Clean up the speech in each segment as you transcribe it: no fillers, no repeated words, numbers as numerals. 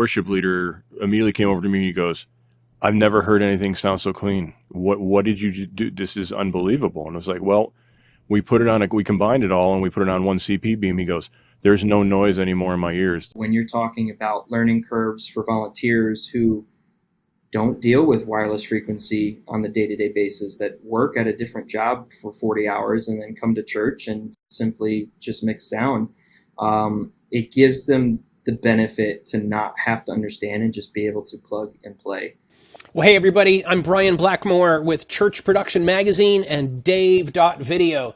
worship leader immediately came over to me and he goes, I've never heard anything sound so clean. What did you do? This is unbelievable. And I was like, well, we combined it all and we put it on one CP beam. He goes, there's no noise anymore in my ears. When you're talking about learning curves for volunteers who don't deal with wireless frequency on the day-to-day basis, that work at a different job for 40 hours and then come to church and simply just mix sound, it gives them the benefit to not have to understand and just be able to plug and play. Well, hey, everybody, I'm Brian Blackmore with Church Production Magazine and Dave.video.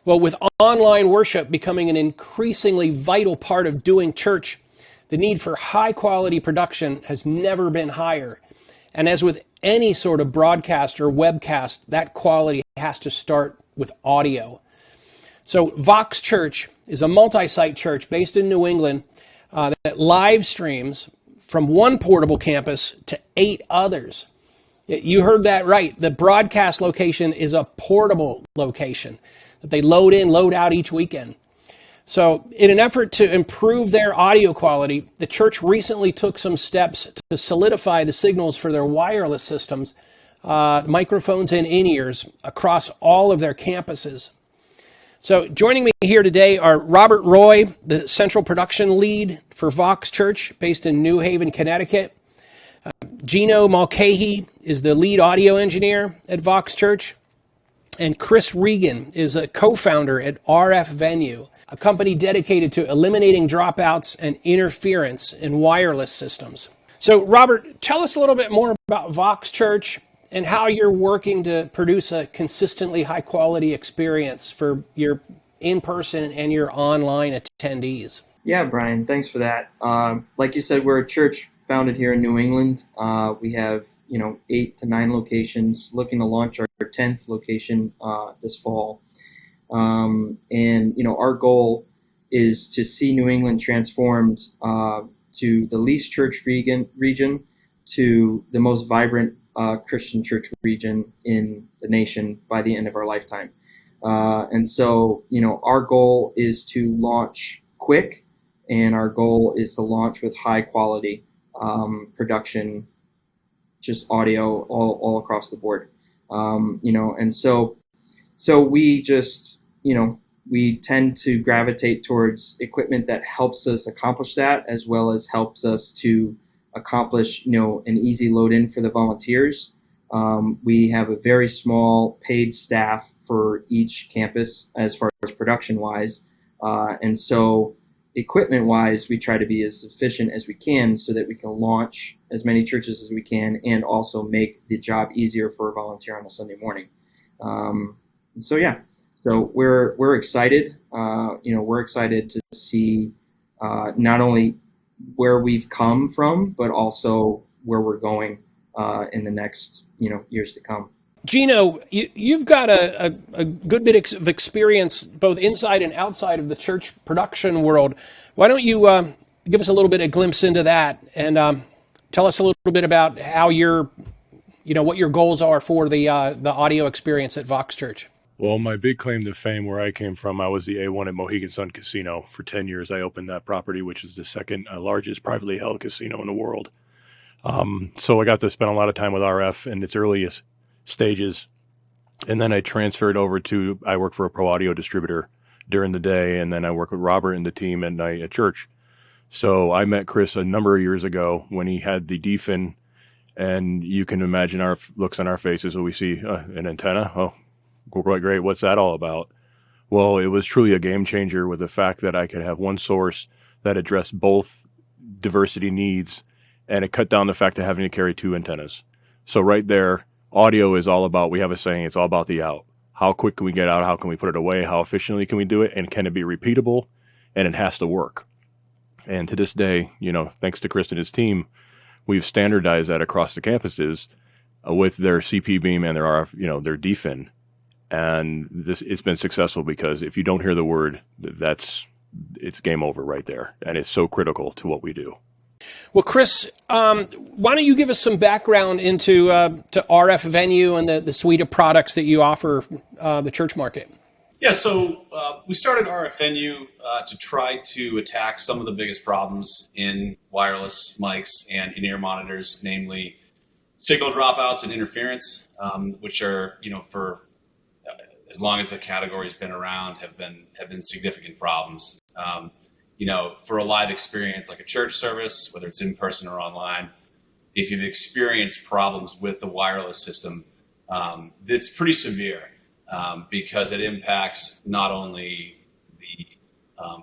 Well, with online worship becoming an increasingly vital part of doing church, the need for high-quality production has never been higher. And as with any sort of broadcast or webcast, that quality has to start with audio. So Vox Church is a multi-site church based in New England that live streams from one portable campus to 8 others. You heard that right. The broadcast location is a portable location that they load in, load out each weekend. So in an effort to improve their audio quality, the church recently took some steps to solidify the signals for their wireless systems, microphones and in-ears across all of their campuses. So joining me here today are Robert Roy, the central production lead for Vox Church based in New Haven, Connecticut. Geno Mulcahy is the lead audio engineer at Vox Church. And Chris Regan is a co-founder at RF Venue, a company dedicated to eliminating dropouts and interference in wireless systems. So Robert, tell us a little bit more about Vox Church and how you're working to produce a consistently high quality experience for your in-person and your online attendees. Yeah, Brian, thanks for that. Like you said, we're a church founded here in New England. We have 8 to 9 locations, looking to launch our 10th location this fall. And our goal is to see New England transformed to the least church region to the most vibrant Christian church region in the nation by the end of our lifetime. And so, our goal is to launch quick, and our goal is to launch with high quality production, just audio all across the board. And so we just, we tend to gravitate towards equipment that helps us accomplish that, as well as helps us to accomplish, an easy load in for the volunteers. We have a very small paid staff for each campus as far as production wise. And so equipment wise, we try to be as efficient as we can so that we can launch as many churches as we can and also make the job easier for a volunteer on a Sunday morning. So we're excited. We're excited to see not only where we've come from, but also where we're going in the next years to come. Geno, you've got a good bit of experience both inside and outside of the church production world. Why don't you give us a little bit of glimpse into that and tell us a little bit about how what your goals are for the audio experience at Vox Church? Well, my big claim to fame where I came from, I was the A1 at Mohegan Sun Casino. For 10 years, I opened that property, which is the second largest privately held casino in the world. So I got to spend a lot of time with RF in its earliest stages. And then I transferred over I work for a pro audio distributor during the day, and then I work with Robert and the team at night at church. So I met Chris a number of years ago when he had the DFIN, and you can imagine our looks on our faces when we see an antenna. Oh, great. What's that all about? Well, it was truly a game changer with the fact that I could have one source that addressed both diversity needs, and it cut down the fact of having to carry 2 antennas. So right there, audio is all about, we have a saying, it's all about the out. How quick can we get out? How can we put it away? How efficiently can we do it? And can it be repeatable? And it has to work. And to this day, thanks to Chris and his team, we've standardized that across the campuses with their CP beam and their RF, their DFIN. And it's been successful because if you don't hear the word, it's game over right there. And it's so critical to what we do. Well, Chris, why don't you give us some background into to RF Venue and the suite of products that you offer the church market? Yeah, so we started RFNU to try to attack some of the biggest problems in wireless mics and in-ear monitors, namely signal dropouts and interference, which are, for as long as the category's been around, have been significant problems. For a live experience like a church service, whether it's in person or online, if you've experienced problems with the wireless system, it's pretty severe. Because it impacts not only the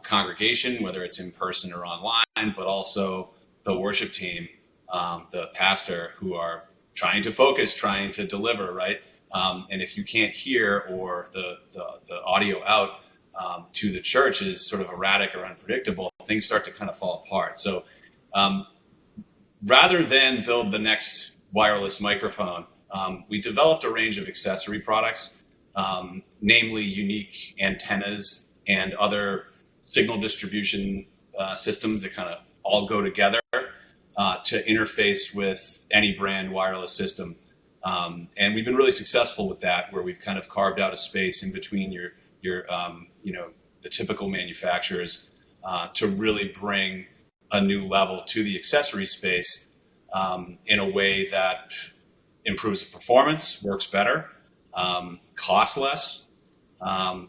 congregation, whether it's in person or online, but also the worship team, the pastor, who are trying to focus, trying to deliver, right? And if you can't hear, or the audio out to the church is sort of erratic or unpredictable, things start to kind of fall apart. So rather than build the next wireless microphone, we developed a range of accessory products, namely unique antennas and other signal distribution systems that kind of all go together to interface with any brand wireless system. And we've been really successful with that, where we've kind of carved out a space in between your the typical manufacturers to really bring a new level to the accessory space in a way that improves the performance, works better, costs less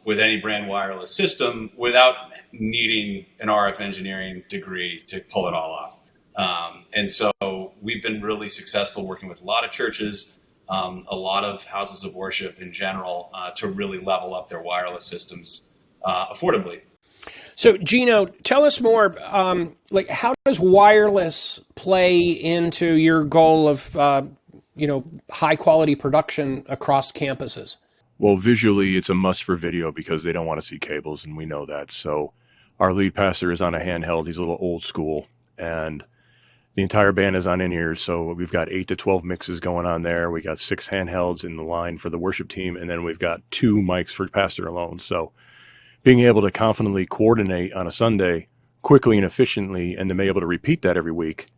with any brand wireless system without needing an RF engineering degree to pull it all off. And so we've been really successful working with a lot of churches, a lot of houses of worship in general, to really level up their wireless systems affordably. So, Geno, tell us more. How does wireless play into your goal of, high quality production across campuses? Well, visually, it's a must for video because they don't want to see cables, and we know that. So our lead pastor is on a handheld. He's a little old school, and the entire band is on in-ears. So we've got 8 to 12 mixes going on there. We got 6 handhelds in the line for the worship team, and then we've got 2 mics for pastor alone. So being able to confidently coordinate on a Sunday quickly and efficiently, and to be able to repeat that every week,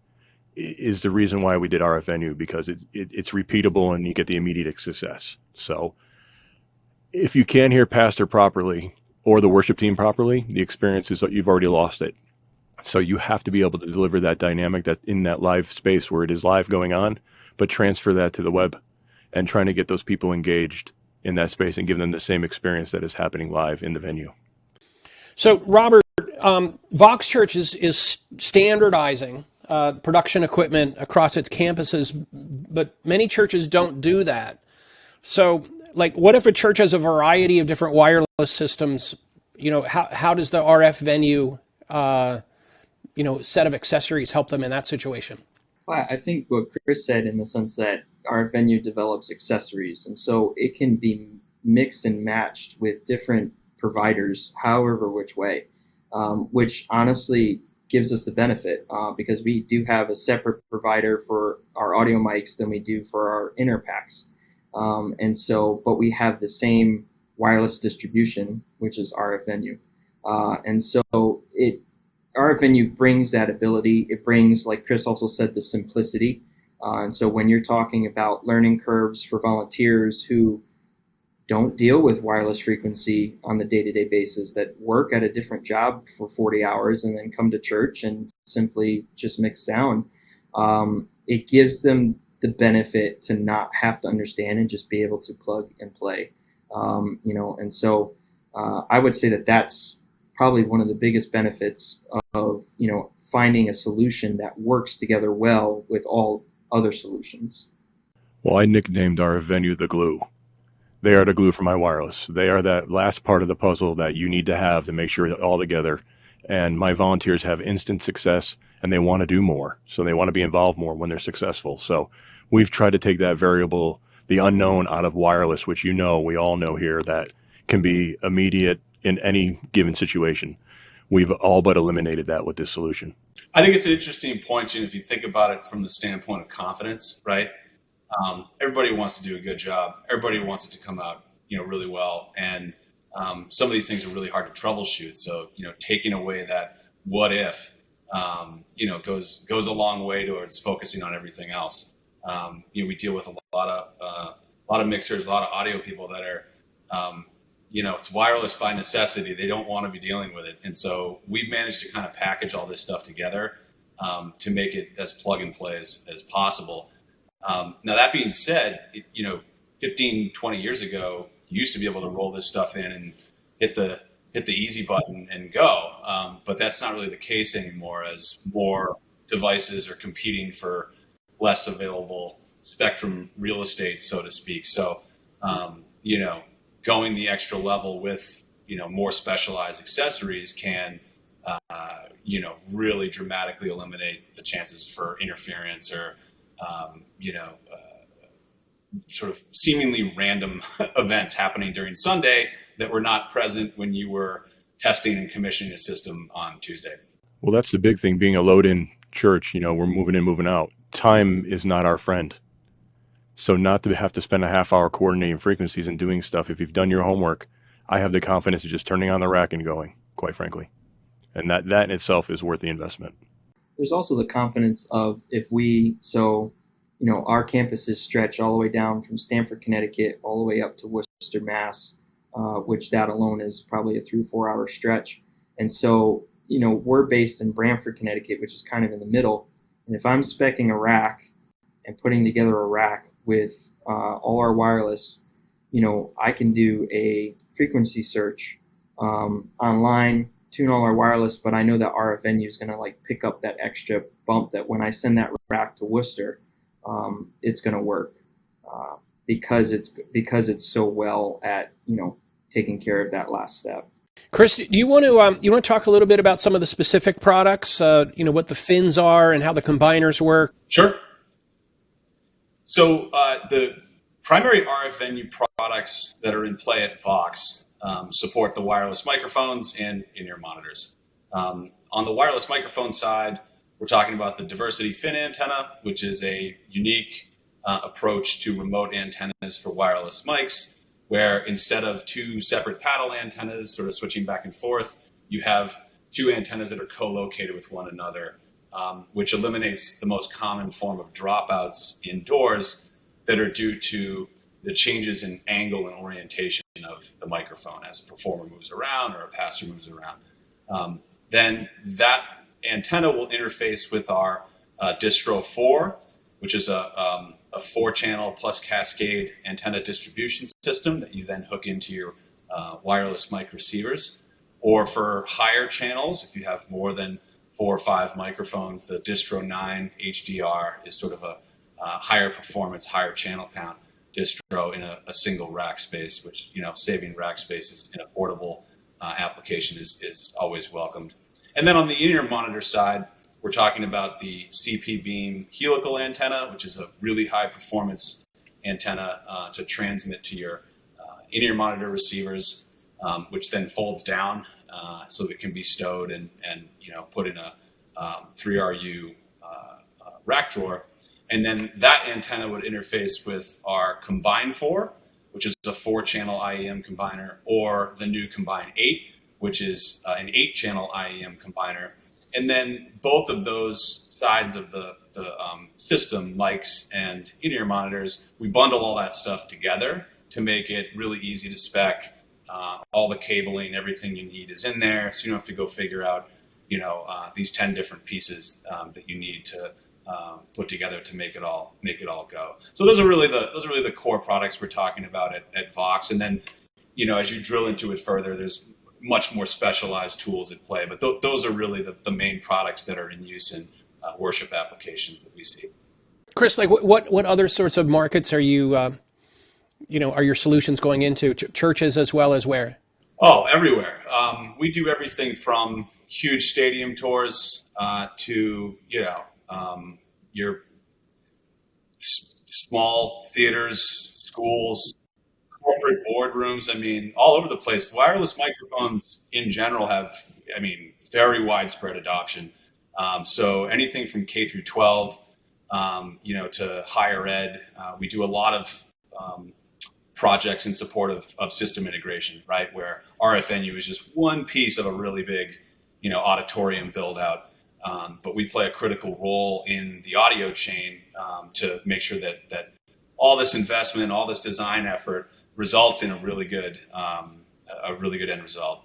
is the reason why we did RFNU, because it's repeatable and you get the immediate success. So if you can't hear pastor properly or the worship team properly, the experience is that you've already lost it. So you have to be able to deliver that dynamic that in that live space where it is live going on, but transfer that to the web and trying to get those people engaged in that space and give them the same experience that is happening live in the venue. So, Robert, Vox Church is standardizing production equipment across its campuses, but many churches don't do that. So, what if a church has a variety of different wireless systems? How does the RF venue, set of accessories help them in that situation? Well, I think what Chris said, in the sense that RF venue develops accessories, and so it can be mixed and matched with different providers, however which way, which honestly gives us the benefit because we do have a separate provider for our audio mics than we do for our inner packs. But we have the same wireless distribution, which is RF venue. RF venue brings that ability. It brings, like Chris also said, the simplicity. And so when you're talking about learning curves for volunteers who don't deal with wireless frequency on the day-to-day basis, that work at a different job for 40 hours and then come to church and simply just mix sound, it gives them the benefit to not have to understand and just be able to plug and play. I would say that that's probably one of the biggest benefits of finding a solution that works together well with all other solutions. Well, I nicknamed our venue the glue. They are the glue for my wireless. They are that last part of the puzzle that you need to have to make sure it's all together. And my volunteers have instant success, and they want to do more. So they want to be involved more when they're successful. So we've tried to take that variable, the unknown, out of wireless, which we all know here that can be immediate in any given situation. We've all but eliminated that with this solution. I think it's an interesting point, Gene, if you think about it from the standpoint of confidence, right? Everybody wants to do a good job. Everybody wants it to come out, really well. And some of these things are really hard to troubleshoot. So, taking away that what if, goes a long way towards focusing on everything else. We deal with a lot of mixers, a lot of audio people that are it's wireless by necessity. They don't want to be dealing with it. And so we've managed to kind of package all this stuff together to make it as plug and play as possible. Now, that being said, 15, 20 years ago, you used to be able to roll this stuff in and hit the easy button and go. But that's not really the case anymore, as more devices are competing for less available spectrum real estate, so to speak. So, going the extra level with, more specialized accessories can, really dramatically eliminate the chances for interference or, sort of seemingly random events happening during Sunday that were not present when you were testing and commissioning a system on Tuesday. Well, that's the big thing, being a load-in church. We're moving in, moving out. Time is not our friend. So not to have to spend a half hour coordinating frequencies and doing stuff. If you've done your homework, I have the confidence of just turning on the rack and going, quite frankly. And that in itself is worth the investment. There's also the confidence of our campuses stretch all the way down from Stamford, Connecticut, all the way up to Worcester, Mass, which that alone is probably a 3 or 4 hour stretch. And so, we're based in Branford, Connecticut, which is kind of in the middle. And if I'm speccing a rack and putting together a rack with all our wireless, I can do a frequency search online, tune all our wireless, but I know that RF venue is going to pick up that extra bump that when I send that rack to Worcester, it's going to work because it's so well at taking care of that last step. Chris, do you want to talk a little bit about some of the specific products? What the fins are and how the combiners work. Sure. So the primary RF venue products that are in play at Vox support the wireless microphones and in-ear monitors. On the wireless microphone side, we're talking about the Diversity Fin antenna, which is a unique approach to remote antennas for wireless mics, where instead of 2 separate paddle antennas sort of switching back and forth, you have 2 antennas that are co-located with one another, which eliminates the most common form of dropouts indoors that are due to the changes in angle and orientation of the microphone as a performer moves around or a passer moves around. Then that antenna will interface with our Distro 4, which is a 4-channel plus cascade antenna distribution system that you then hook into your wireless mic receivers. Or for higher channels, if you have more than 4 or 5 microphones, the Distro 9 HDR is sort of a higher performance, higher channel count distro in a single rack space, which, saving rack spaces in a portable application is always welcomed. And then on the in-ear monitor side, we're talking about the CP Beam helical antenna, which is a really high performance antenna to transmit to your in-ear monitor receivers, which then folds down so that it can be stowed and put in a 3RU rack drawer. And then that antenna would interface with our Combine 4, which is a 4-channel IEM combiner, or the new Combine 8, which is an 8-channel IEM combiner. And then both of those sides of the system, mics and in-ear monitors, we bundle all that stuff together to make it really easy to spec. All the cabling, everything you need is in there, so you don't have to go figure out, these 10 different pieces that you need to put together to make it all go. So those are really the core products we're talking about at Vox. And then, as you drill into it further, there's much more specialized tools at play. But those are really the main products that are in use in worship applications that we see. Chris, what other sorts of markets are you, are your solutions going into? Churches as well as where? Oh, everywhere. We do everything from huge stadium tours to, your small theaters, schools, corporate boardrooms. All over the place. Wireless microphones in general have, very widespread adoption. So anything from K through 12, to higher ed. We do a lot of projects in support of system integration, right? Where RFNU is just one piece of a really big, auditorium build out. But we play a critical role in the audio chain to make sure that all this investment, all this design effort results in a really good a really good end result.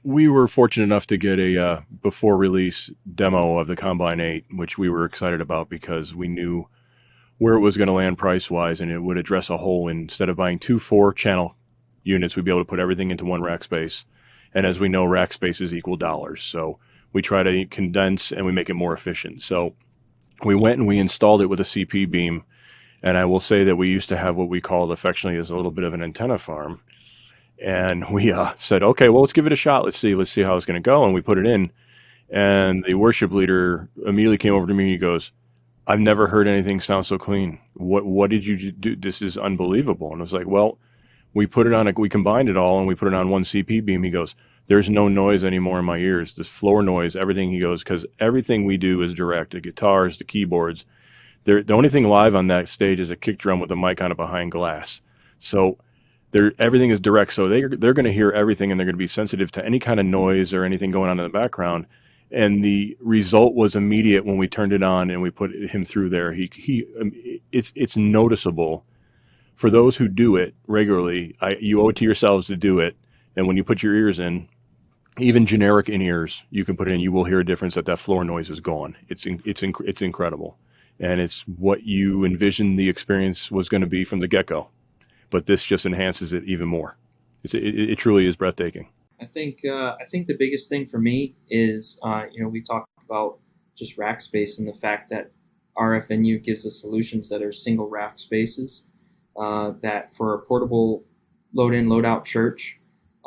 We were fortunate enough to get a before release demo of the Combine 8, which we were excited about because we knew where it was going to land price wise, and it would address a hole. Instead of buying 2 4-channel units, we'd be able to put everything into one rack space. And as we know, rack spaces equal dollars. So we try to condense and we make it more efficient. So we went and we installed it with a CP beam. And I will say that we used to have what we called affectionately as a little bit of an antenna farm. And we said, okay, well, let's give it a shot. Let's see how it's going to go. And we put it in. And the worship leader immediately came over to me and he goes, I've never heard anything sound so clean. What did you do? This is unbelievable. And I was like, well, we combined it all and we put it on one CP beam. He goes, there's no noise anymore in my ears. This floor noise, everything. He goes, because everything we do is direct. The guitars, the keyboards. The only thing live on that stage is a kick drum with a mic on it behind glass. So everything is direct. So they're going to hear everything and they're going to be sensitive to any kind of noise or anything going on in the background. And the result was immediate when we turned it on and we put him through there. It's noticeable for those who do it regularly. You owe it to yourselves to do it. And when you put your ears in, even generic in-ears, you can put it in. You will hear a difference that floor noise is gone. It's incredible, and it's what you envisioned the experience was going to be from the get-go. But this just enhances it even more. It truly is breathtaking. I think the biggest thing for me is, we talked about just rack space and the fact that RFNU gives us solutions that are single rack spaces, that for a portable load in, load out church,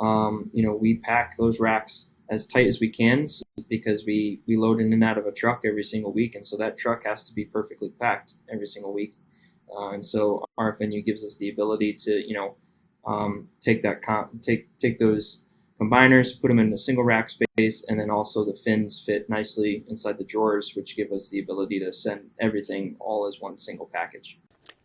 we pack those racks as tight as we can because we load in and out of a truck every single week. And so that truck has to be perfectly packed every single week. And so RFNU gives us the ability to, take those combiners, put them in a single rack space, and then also the fins fit nicely inside the drawers, which give us the ability to send everything all as one single package.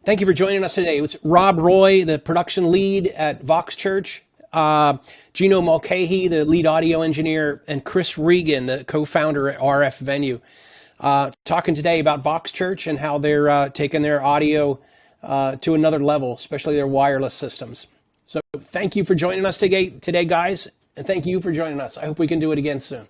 Thank you for joining us today. It was Rob Roy, the production lead at Vox Church, Geno Mulcahy, the lead audio engineer, and Chris Regan, the co-founder at RF Venue, talking today about Vox Church and how they're taking their audio to another level, especially their wireless systems. So thank you for joining us today, guys. And thank you for joining us. I hope we can do it again soon.